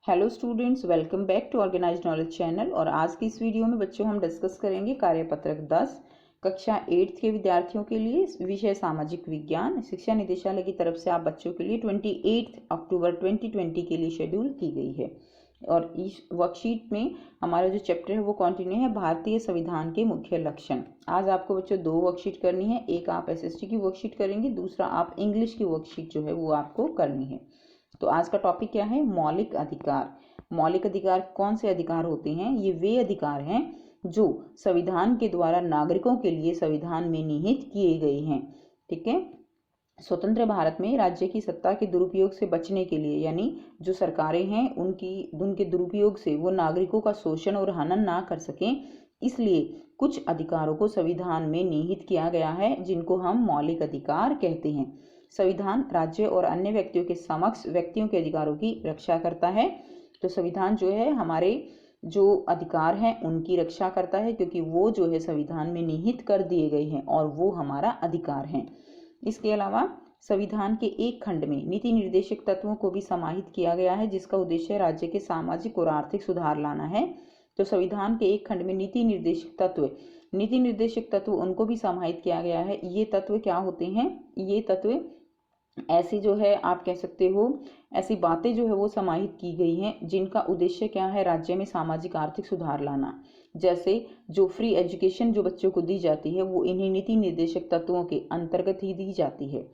Hello students, welcome back to organised knowledge channel. और आज की इस वीडियो में बच्चों हम डिस्कस करेंगे कार्यपत्रक 10 कक्षा 8 के विद्यार्थियों के लिए विषय सामाजिक विज्ञान। शिक्षा निदेशालय की तरफ से आप बच्चों के लिए 28 अक्टूबर 2020 के लिए शेड्यूल की गई है। और इस वर्कशीट में हमारा जो चैप्टर है वो कंटिन्यू है, भारतीय संविधान के मुख्य लक्षण। आज आपको बच्चों दो वर्कशीट करनी है, एक आप एसएसटी की वर्कशीट करेंगे, दूसरा आप इंग्लिश की वर्कशीट जो है वो आपको करनी है। तो आज का टॉपिक क्या है? मौलिक अधिकार। मौलिक अधिकार कौन से अधिकार होते हैं? ये वे अधिकार हैं जो संविधान के द्वारा नागरिकों के लिए संविधान में निहित किए गए हैं। ठीक है। स्वतंत्र भारत में राज्य की सत्ता के दुरुपयोग से बचने के लिए, यानी जो सरकारें हैं उनके दुरुपयोग से वो नागरिकों का शोषण और हनन ना कर सकें, इसलिए कुछ अधिकारों को संविधान में निहित किया गया है, जिनको हम मौलिक अधिकार कहते हैं। संविधान राज्य और अन्य व्यक्तियों के समक्ष व्यक्तियों के अधिकारों की रक्षा करता है। तो संविधान जो है हमारे जो अधिकार हैं उनकी रक्षा करता है, क्योंकि वो जो है संविधान में निहित कर दिए गए हैं और वो हमारा अधिकार है। इसके अलावा संविधान के एक खंड में नीति निर्देशक तत्वों को भी समाहित किया गया है, जिसका उद्देश्य राज्य के सामाजिक और आर्थिक सुधार लाना है। तो संविधान के एक खंड में नीति निर्देशक तत्व उनको भी समाहित किया गया है। ये तत्व क्या होते हैं? ये तत्व ऐसी जो है आप कह सकते हो ऐसी बातें जो है वो समाहित की गई हैं, जिनका उद्देश्य क्या है? राज्य में सामाजिक आर्थिक सुधार लाना। जैसे जो फ्री एजुकेशन जो बच्चों को दी जाती है वो इन्हीं नीति निर्देशक तत्वों के अंतर्गत ही दी जाती है।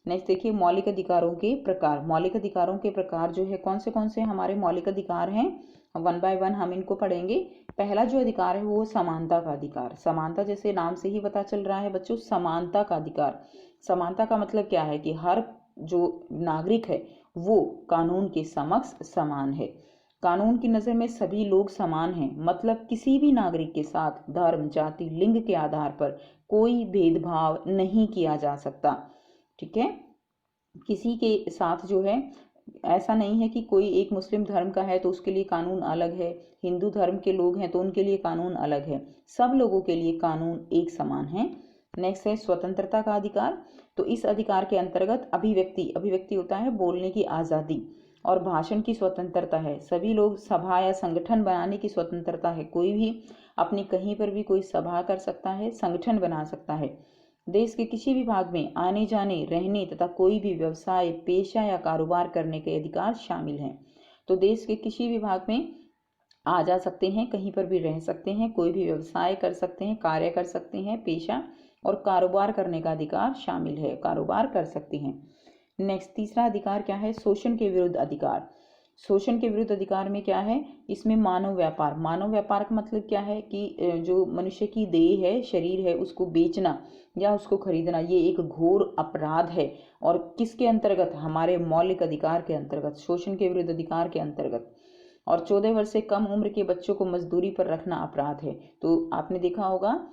नेक्स्ट देखिए, मौलिक अधिकारों के प्रकार। मौलिक अधिकारों के प्रकार जो है कौन से हमारे मौलिक अधिकार हैं, वन बाय वन हम इनको पढ़ेंगे। पहला जो अधिकार है वो समानता का अधिकार। समानता जैसे नाम से ही पता चल रहा है बच्चों, समानता का अधिकार। समानता का मतलब क्या है कि हर जो नागरिक है वो कानून के समक्ष समान है। कानून की नज़र में सभी लोग समान हैं, मतलब किसी भी नागरिक के साथ धर्म, जाति, लिंग के आधार पर कोई भेदभाव नहीं किया जा सकता। ठीक है। किसी के साथ जो है ऐसा नहीं है कि कोई एक मुस्लिम धर्म का है तो उसके लिए कानून अलग है, हिंदू धर्म के लोग हैं तो उनके लिए कानून अलग है। सब लोगों के लिए कानून एक समान है। नेक्स्ट है स्वतंत्रता का अधिकार। तो इस अधिकार के अंतर्गत अभिव्यक्ति होता है बोलने की आज़ादी, और भाषण की स्वतंत्रता है। सभी लोग सभा या संगठन बनाने की स्वतंत्रता है। कोई भी अपनी कहीं पर भी कोई सभा कर सकता है, संगठन बना सकता है। देश के किसी भी भाग में आने जाने, रहने तथा कोई भी व्यवसाय, पेशा या कारोबार करने के अधिकार शामिल हैं। तो देश के किसी भी भाग में आ जा सकते हैं, कहीं पर भी रह सकते हैं, कोई भी व्यवसाय कर सकते हैं, कार्य कर सकते हैं, पेशा और कारोबार करने का अधिकार शामिल है, कारोबार कर सकते हैं। नेक्स्ट तीसरा अधिकार क्या है? शोषण के विरुद्ध अधिकार। शोषण के विरुद्ध अधिकार में क्या है? इसमें मानव व्यापार। मानव व्यापार का मतलब क्या है कि जो मनुष्य की देह है, शरीर है, उसको बेचना या उसको खरीदना, ये एक घोर अपराध है। और किसके अंतर्गत? हमारे मौलिक अधिकार के अंतर्गत, शोषण के विरुद्ध अधिकार के अंतर्गत। और 14 वर्ष से कम उम्र के बच्चों को मजदूरी पर रखना अपराध है। तो आपने देखा होगा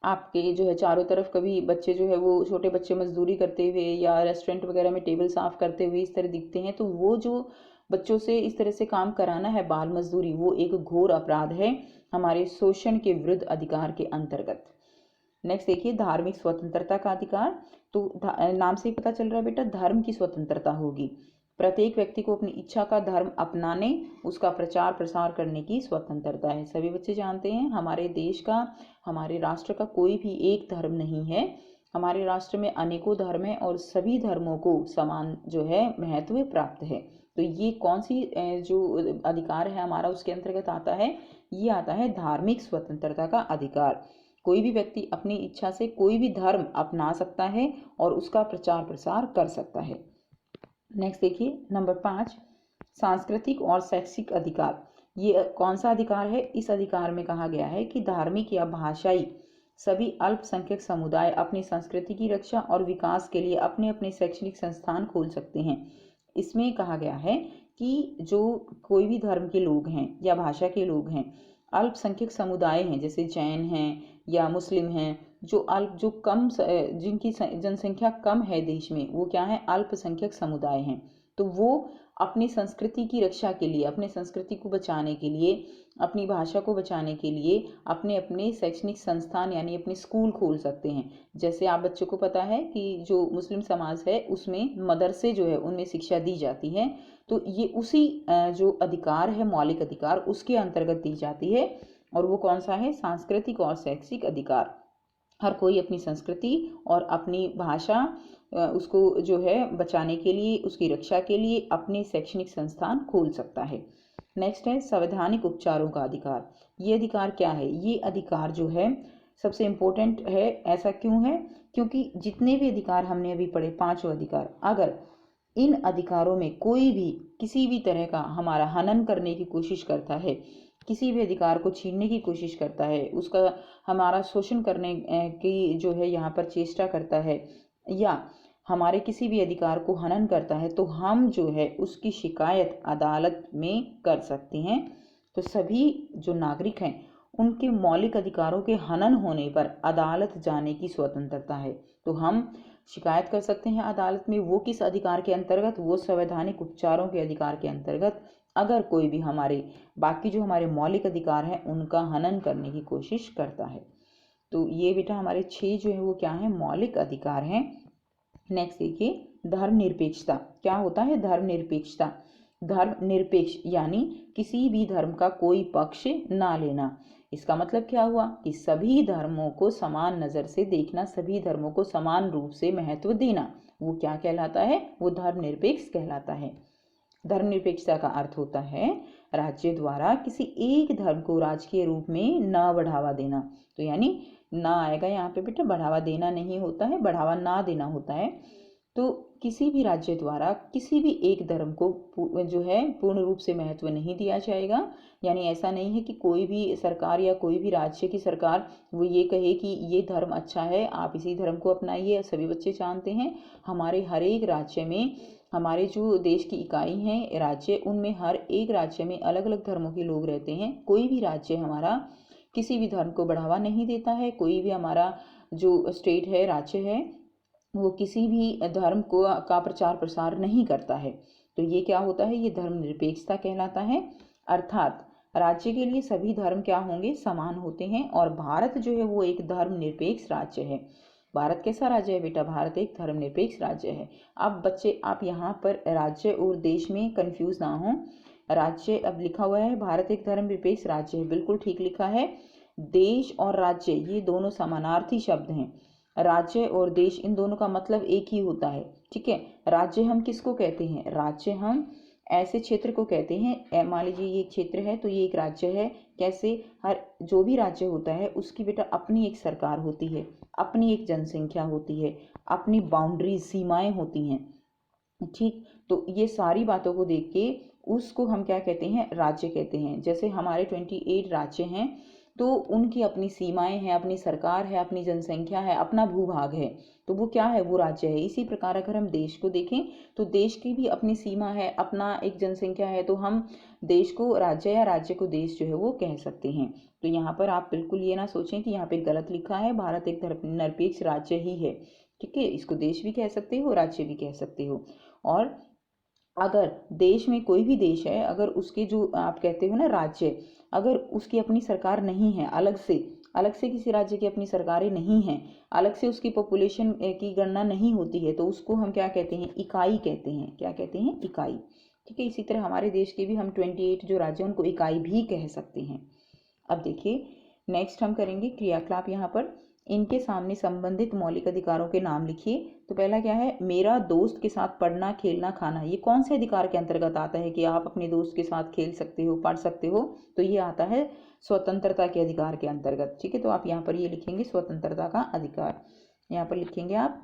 आपके जो है चारों तरफ कभी बच्चे जो है वो छोटे बच्चे मजदूरी करते हुए या रेस्टोरेंट वगैरह में टेबल साफ करते हुए इस तरह दिखते हैं, तो वो जो बच्चों से इस तरह से काम कराना है, बाल मजदूरी, वो एक घोर अपराध है हमारे शोषण के विरुद्ध अधिकार के अंतर्गत। नेक्स्ट देखिए, धार्मिक स्वतंत्रता का अधिकार। तो नाम से ही पता चल रहा है बेटा, धर्म की स्वतंत्रता होगी। प्रत्येक व्यक्ति को अपनी इच्छा का धर्म अपनाने, उसका प्रचार प्रसार करने की स्वतंत्रता है। सभी बच्चे जानते हैं हमारे देश का, हमारे राष्ट्र का कोई भी एक धर्म नहीं है। हमारे राष्ट्र में अनेकों धर्म हैं और सभी धर्मों को समान जो है महत्व प्राप्त है। तो ये कौन सी जो अधिकार है हमारा उसके अंतर्गत आता है? ये आता है धार्मिक स्वतंत्रता का अधिकार। कोई भी व्यक्ति अपनी इच्छा से कोई भी धर्म अपना सकता है और उसका प्रचार प्रसार कर सकता है। नेक्स्ट देखिए, नंबर 5, सांस्कृतिक और शैक्षिक अधिकार। ये कौन सा अधिकार है? इस अधिकार में कहा गया है कि धार्मिक या भाषाई सभी अल्पसंख्यक समुदाय अपनी संस्कृति की रक्षा और विकास के लिए अपने अपने शैक्षणिक संस्थान खोल सकते हैं। इसमें कहा गया है कि जो कोई भी धर्म के लोग हैं या भाषा के लोग हैं, अल्पसंख्यक समुदाय हैं, जैसे जैन हैं या मुस्लिम हैं, जो कम जिनकी जनसंख्या कम है देश में, वो क्या है? अल्पसंख्यक समुदाय हैं। तो वो अपनी संस्कृति की रक्षा के लिए, अपने संस्कृति को बचाने के लिए, अपनी भाषा को बचाने के लिए अपने अपने शैक्षणिक संस्थान यानी अपने स्कूल खोल सकते हैं। जैसे आप बच्चों को पता है कि जो मुस्लिम समाज है उसमें मदरसे जो है उनमें शिक्षा दी जाती है, तो ये उसी जो अधिकार है, मौलिक अधिकार, उसके अंतर्गत दी जाती है। और वो कौन सा है? सांस्कृतिक और शैक्षिक अधिकार। हर कोई अपनी संस्कृति और अपनी भाषा उसको जो है बचाने के लिए, उसकी रक्षा के लिए अपने शैक्षणिक संस्थान खोल सकता है। नेक्स्ट है संवैधानिक उपचारों का अधिकार। ये अधिकार क्या है? ये अधिकार जो है सबसे इम्पोर्टेंट है। ऐसा क्यों है? क्योंकि जितने भी अधिकार हमने अभी पढ़े, पांचों अधिकार, अगर इन अधिकारों में कोई भी किसी भी तरह का हमारा हनन करने की कोशिश करता है, किसी भी अधिकार को छीनने की कोशिश करता है, उसका हमारा शोषण करने की जो है यहाँ पर चेष्टा करता है, या हमारे किसी भी अधिकार को हनन करता है, तो हम जो है उसकी शिकायत अदालत में कर सकते हैं। तो सभी जो नागरिक हैं उनके मौलिक अधिकारों के हनन होने पर अदालत जाने की स्वतंत्रता है। तो हम शिकायत कर सकते हैं अदालत में। वो किस अधिकार के अंतर्गत? वो संवैधानिक उपचारों के अधिकार के अंतर्गत, अगर कोई भी हमारे बाकी जो हमारे मौलिक अधिकार हैं उनका हनन करने की कोशिश करता है। तो ये बेटा हमारे 6 जो है वो क्या है? मौलिक अधिकार हैं। नेक्स्ट देखिए धर्मनिरपेक्षता। क्या होता है धर्मनिरपेक्षता? धर्मनिरपेक्ष यानी किसी भी धर्म का कोई पक्ष ना लेना। इसका मतलब क्या हुआ? कि सभी धर्मों को समान नज़र से देखना, सभी धर्मों को समान रूप से महत्व देना, वो क्या कहलाता है? वो धर्मनिरपेक्ष कहलाता है। धर्मनिरपेक्षता का अर्थ होता है राज्य द्वारा किसी एक धर्म को राजकीय रूप में न बढ़ावा देना। तो यानी ना आएगा यहाँ पे बेटा, बढ़ावा देना नहीं होता है, बढ़ावा ना देना होता है। तो किसी भी राज्य द्वारा किसी भी एक धर्म को जो है पूर्ण रूप से महत्व नहीं दिया जाएगा। यानी ऐसा नहीं है कि कोई भी सरकार या कोई भी राज्य की सरकार वो ये कहे कि ये धर्म अच्छा है, आप इसी धर्म को अपनाइए। सभी बच्चे जानते हैं हमारे हर एक राज्य में, हमारे जो देश की इकाई है राज्य, उनमें हर एक राज्य में अलग अलग धर्मों के लोग रहते हैं। कोई भी राज्य हमारा किसी भी धर्म को बढ़ावा नहीं देता है। कोई भी हमारा जो स्टेट है, राज्य है, वो किसी भी धर्म को का प्रचार प्रसार नहीं करता है। तो ये क्या होता है? ये धर्मनिरपेक्षता कहलाता है। अर्थात राज्य के लिए सभी धर्म क्या होंगे? समान होते हैं। और भारत जो है वो एक धर्मनिरपेक्ष राज्य है। भारत कैसा राज्य है बेटा? भारत एक धर्मनिरपेक्ष राज्य है। अब बच्चे आप यहाँ पर राज्य और देश में कंफ्यूज ना हो। राज्य अब लिखा हुआ है भारत एक धर्मनिरपेक्ष राज्य है, बिल्कुल ठीक लिखा है। देश और राज्य ये दोनों समानार्थी शब्द हैं। राज्य और देश इन दोनों का मतलब एक ही होता है, ठीक है। राज्य हम किसको कहते हैं? राज्य हम ऐसे क्षेत्र को कहते हैं, मान लीजिए ये क्षेत्र है तो ये एक राज्य है। कैसे? हर जो भी राज्य होता है उसकी बेटा अपनी एक सरकार होती है, अपनी एक जनसंख्या होती है, अपनी बाउंड्री सीमाएं होती हैं, ठीक। तो ये सारी बातों को देख के उसको हम क्या कहते हैं? राज्य कहते हैं। जैसे हमारे 28 राज्य हैं तो उनकी अपनी सीमाएं हैं, अपनी सरकार है, अपनी जनसंख्या है, अपना भूभाग है, तो वो क्या है? वो राज्य है। इसी प्रकार अगर हम देश को देखें तो देश की भी अपनी सीमा है, अपना एक जनसंख्या है, तो हम देश को राज्य या राज्य को देश जो है वो कह सकते हैं। तो यहाँ पर आप बिल्कुल ये ना सोचें कि यहाँ पे गलत लिखा है, भारत एक धर्मनिरपेक्ष राज्य ही है, ठीक है। इसको देश भी कह सकते हो, राज्य भी कह सकते हो। और अगर देश में कोई भी देश है, अगर उसके जो आप कहते हो ना राज्य, अगर उसकी अपनी सरकार नहीं है, अलग से किसी राज्य की अपनी सरकारें नहीं हैं, अलग से उसकी पॉपुलेशन की गणना नहीं होती है, तो उसको हम क्या कहते हैं? इकाई कहते हैं। क्या कहते हैं? इकाई, ठीक है। इसी तरह हमारे देश के भी हम 28 जो राज्य हैं उनको इकाई भी कह सकते हैं। अब देखिए नेक्स्ट हम करेंगे क्रियाकलाप। यहाँ पर इनके सामने संबंधित मौलिक अधिकारों के नाम लिखिए। तो पहला क्या है? मेरा दोस्त के साथ पढ़ना, खेलना, खाना। ये कौन से अधिकार के अंतर्गत आता है कि आप अपने दोस्त के साथ खेल सकते हो, पढ़ सकते हो? तो ये आता है स्वतंत्रता के अधिकार के अंतर्गत, ठीक है। तो आप यहाँ पर ये लिखेंगे स्वतंत्रता का अधिकार। यहाँ पर लिखेंगे आप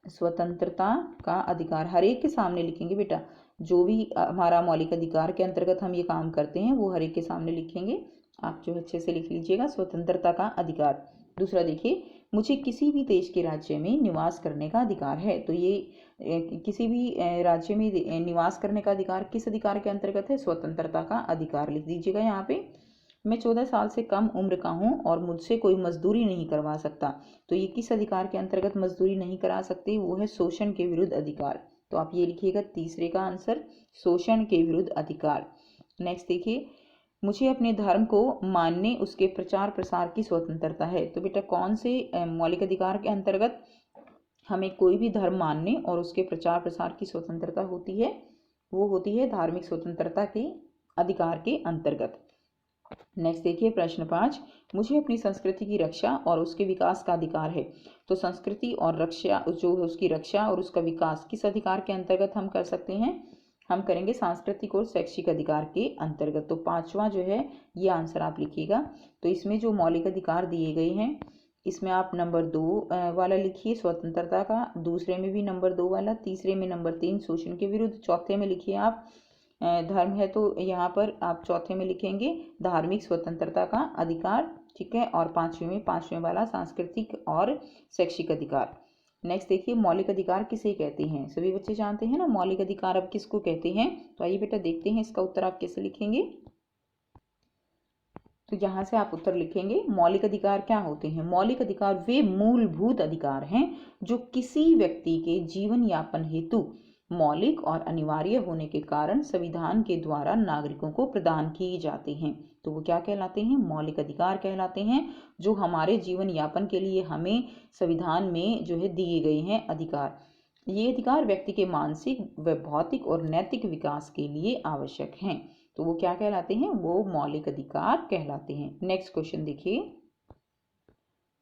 स्वतंत्रता का अधिकार, हर एक के सामने लिखेंगे बेटा। जो भी हमारा मौलिक अधिकार के अंतर्गत हम ये काम करते हैं वो हर एक के सामने लिखेंगे। आप जो अच्छे से लिख लीजिएगा, स्वतंत्रता का अधिकार। दूसरा देखिए, मुझे किसी भी देश के राज्य में निवास करने का अधिकार है। तो ये किसी भी राज्य में निवास करने का अधिकार किस अधिकार के अंतर्गत है? स्वतंत्रता का अधिकार लिख दीजिएगा यहाँ पे। मैं 14 साल से कम उम्र का हूँ और मुझसे कोई मजदूरी नहीं करवा सकता। तो ये किस अधिकार के अंतर्गत मजदूरी नहीं करा सकते? वो है शोषण के विरुद्ध अधिकार। तो आप ये लिखिएगा तीसरे का आंसर, शोषण के विरुद्ध अधिकार। नेक्स्ट देखिए, मुझे अपने धर्म को मानने उसके प्रचार प्रसार की स्वतंत्रता है। तो बेटा कौन से मौलिक अधिकार के अंतर्गत हमें कोई भी धर्म मानने और उसके प्रचार प्रसार की स्वतंत्रता होती है? वो होती है धार्मिक स्वतंत्रता के अधिकार के अंतर्गत। नेक्स्ट देखिए प्रश्न 5, मुझे अपनी संस्कृति की रक्षा और उसके विकास का अधिकार है। तो संस्कृति और रक्षा जो है उसकी रक्षा और उसका विकास किस अधिकार के अंतर्गत हम कर सकते हैं? हम करेंगे सांस्कृतिक और शैक्षिक अधिकार के अंतर्गत। तो पांचवा जो है ये आंसर आप लिखिएगा। तो इसमें जो मौलिक अधिकार दिए गए हैं इसमें आप नंबर 2 वाला लिखिए स्वतंत्रता का, दूसरे में भी नंबर 2 वाला, तीसरे में नंबर 3 शोषण के विरुद्ध, चौथे में लिखिए आप धर्म है तो यहाँ पर आप चौथे में लिखेंगे धार्मिक स्वतंत्रता का अधिकार, ठीक है, और पांचवें वाला सांस्कृतिक और शैक्षिक अधिकार। नेक्स्ट देखिए, मौलिक अधिकार किसे कहते हैं? सभी बच्चे जानते हैं ना मौलिक अधिकार अब किसको कहते हैं। तो आइए बेटा देखते हैं इसका उत्तर आप कैसे लिखेंगे। तो यहाँ से आप उत्तर लिखेंगे मौलिक अधिकार क्या होते हैं? मौलिक अधिकार वे मूलभूत अधिकार हैं जो किसी व्यक्ति के जीवन यापन हेतु मौलिक और अनिवार्य होने के कारण संविधान के द्वारा नागरिकों को प्रदान किए जाते हैं। तो वो क्या कहलाते हैं? मौलिक अधिकार कहलाते हैं, जो हमारे जीवन यापन के लिए हमें संविधान में जो है दिए गए हैं अधिकार। ये अधिकार व्यक्ति के मानसिक व भौतिक और नैतिक विकास के लिए आवश्यक हैं। तो वो क्या कहलाते हैं? वो मौलिक अधिकार कहलाते हैं। नेक्स्ट क्वेश्चन देखिए,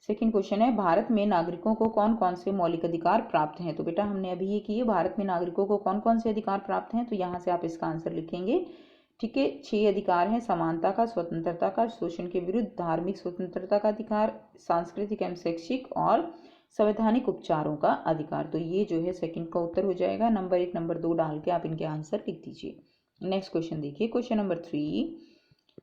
सेकंड क्वेश्चन है, भारत में नागरिकों को कौन कौन से मौलिक अधिकार प्राप्त हैं? तो बेटा हमने अभी ये किए, भारत में नागरिकों को कौन कौन से अधिकार प्राप्त हैं, तो यहाँ से आप इसका आंसर लिखेंगे, ठीक है। 6 अधिकार हैं, समानता का, स्वतंत्रता का, शोषण के विरुद्ध, धार्मिक स्वतंत्रता का अधिकार, सांस्कृतिक एवं शैक्षिक और संवैधानिक उपचारों का अधिकार। तो ये जो है सेकंड का उत्तर हो जाएगा। नंबर 1 नंबर 2 डाल के आप इनके आंसर लिख दीजिए। नेक्स्ट क्वेश्चन देखिए, क्वेश्चन नंबर 3,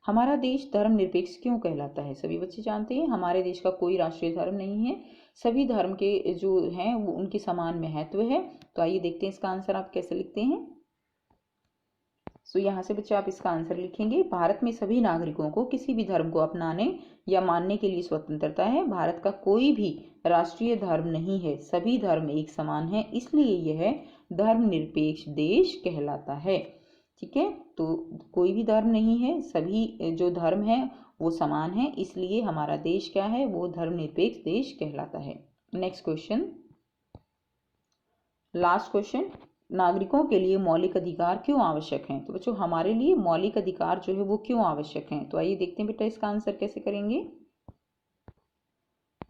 हमारा देश धर्मनिरपेक्ष क्यों कहलाता है? सभी बच्चे जानते हैं हमारे देश का कोई राष्ट्रीय धर्म नहीं है, सभी धर्म के जो हैं वो उनके समान महत्व है। तो आइए देखते हैं इसका आंसर आप कैसे लिखते हैं। तो यहाँ से बच्चे आप इसका आंसर लिखेंगे, भारत में सभी नागरिकों को किसी भी धर्म को अपनाने या मानने के लिए स्वतंत्रता है। भारत का कोई भी राष्ट्रीय धर्म नहीं है, सभी धर्म एक समान है, इसलिए यह धर्मनिरपेक्ष देश कहलाता है, ठीक है। तो कोई भी धर्म नहीं है, सभी जो धर्म है वो समान है, इसलिए हमारा देश क्या है? वो धर्मनिरपेक्ष देश कहलाता है। नेक्स्ट क्वेश्चन, लास्ट क्वेश्चन, नागरिकों के लिए मौलिक अधिकार क्यों आवश्यक हैं? तो बच्चों हमारे लिए मौलिक अधिकार जो है वो क्यों आवश्यक हैं? तो आइए देखते हैं बेटा इसका आंसर कैसे करेंगे।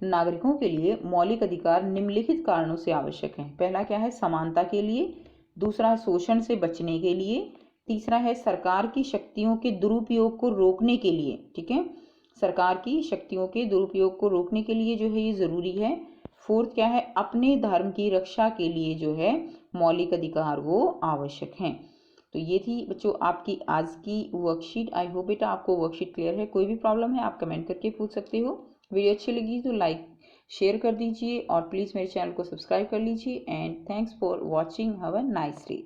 नागरिकों के लिए मौलिक अधिकार निम्नलिखित कारणों से आवश्यक हैं। पहला क्या है? समानता के लिए, दूसरा शोषण से बचने के लिए, तीसरा है सरकार की शक्तियों के दुरुपयोग को रोकने के लिए, ठीक है, सरकार की शक्तियों के दुरुपयोग को रोकने के लिए जो है ये जरूरी है। फोर्थ क्या है? अपने धर्म की रक्षा के लिए जो है मौलिक अधिकार वो आवश्यक हैं। तो ये थी बच्चों आपकी आज की वर्कशीट। आई होप बेटा आपको वर्कशीट क्लियर है। कोई भी प्रॉब्लम है आप कमेंट करके पूछ सकते हो। वीडियो अच्छी लगी तो लाइक शेयर कर दीजिए और प्लीज़ मेरे चैनल को सब्सक्राइब कर लीजिए। And thanks for watching. Have a nice day.